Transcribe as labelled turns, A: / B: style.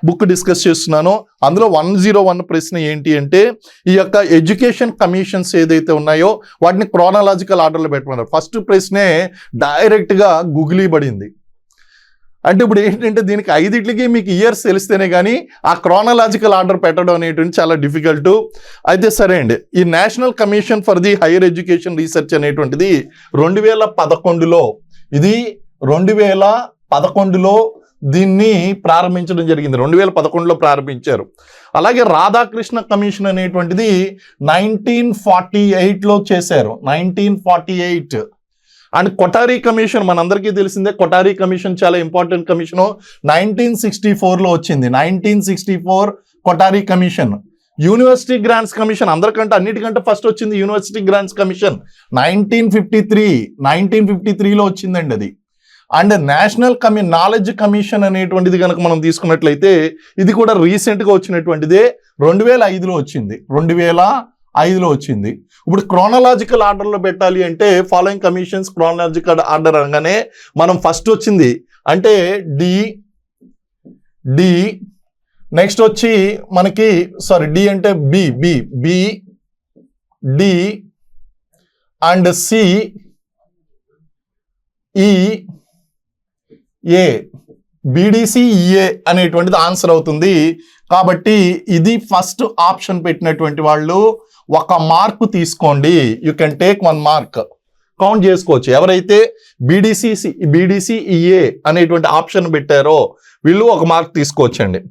A: Book discuss చేస్తున్నాను. అందులో 101 ప్రశ్న ఏంటి అంటే ఈ యొక్క ఎడ్యుకేషన్ కమిషన్స్ ఏదైతే ఉన్నాయో వాటిని క్రోనాలజికల్ ఆర్డర్లో పెట్టమన్నారు. ఫస్ట్ ప్రశ్నే డైరెక్ట్గా గూగులీ పడింది. అంటే ఇప్పుడు ఏంటంటే దీనికి 5 మీకు ఇయర్స్ తెలిస్తేనే కానీ ఆ క్రోనాలజికల్ ఆర్డర్ పెట్టడం అనేటువంటి చాలా డిఫికల్ట్. అయితే సరే అండి, ఈ national commission for the higher education research అనేటువంటిది 2011లో ఇది 2011లో దీన్ని ప్రారంభించడం జరిగింది. 2011లో ప్రారంభించారు. అలాగే రాధాకృష్ణ కమిషన్ అనేటువంటిది 1948లో చేశారు. 1948. అండ్ కొఠారీ కమిషన్ మనందరికీ తెలిసిందే. కొఠారీ కమిషన్ చాలా ఇంపార్టెంట్ కమిషన్. 1964లో వచ్చింది. 1964 Kothari commission. University grants commission అందరికంటే అన్నిటికంటే ఫస్ట్ వచ్చింది యూనివర్సిటీ గ్రాంట్స్ కమిషన్ 1953లో వచ్చిందండి అది. అండ్ నేషనల్ నాలెడ్జ్ కమిషన్ అనేటువంటిది కనుక మనం తీసుకున్నట్లయితే ఇది కూడా రీసెంట్గా వచ్చినటువంటిదే. 2005లో వచ్చింది. 2005లో వచ్చింది. ఇప్పుడు క్రోనాలజికల్ ఆర్డర్లో పెట్టాలి అంటే ఫాలోయింగ్ కమిషన్స్ క్రోనాలజికల్ ఆర్డర్ అనగానే మనం ఫస్ట్ వచ్చింది అంటే డి నెక్స్ట్ వచ్చి మనకి డి అంటే బి డి అండ్ సి ఈ ఏ BDCEA అనేటువంటిది ఆన్సర్ అవుతుంది. కాబట్టి ఇది ఫస్ట్ ఆప్షన్ పెట్టినటువంటి వాళ్ళు 1 మార్కు తీసుకోండి. You can take 1 mark. Count చేసుకోవచ్చు. ఎవరైతే BDCEA అనేటువంటి ఆప్షన్ పెట్టారో వీళ్ళు 1 మార్క్ తీసుకోవచ్చండి.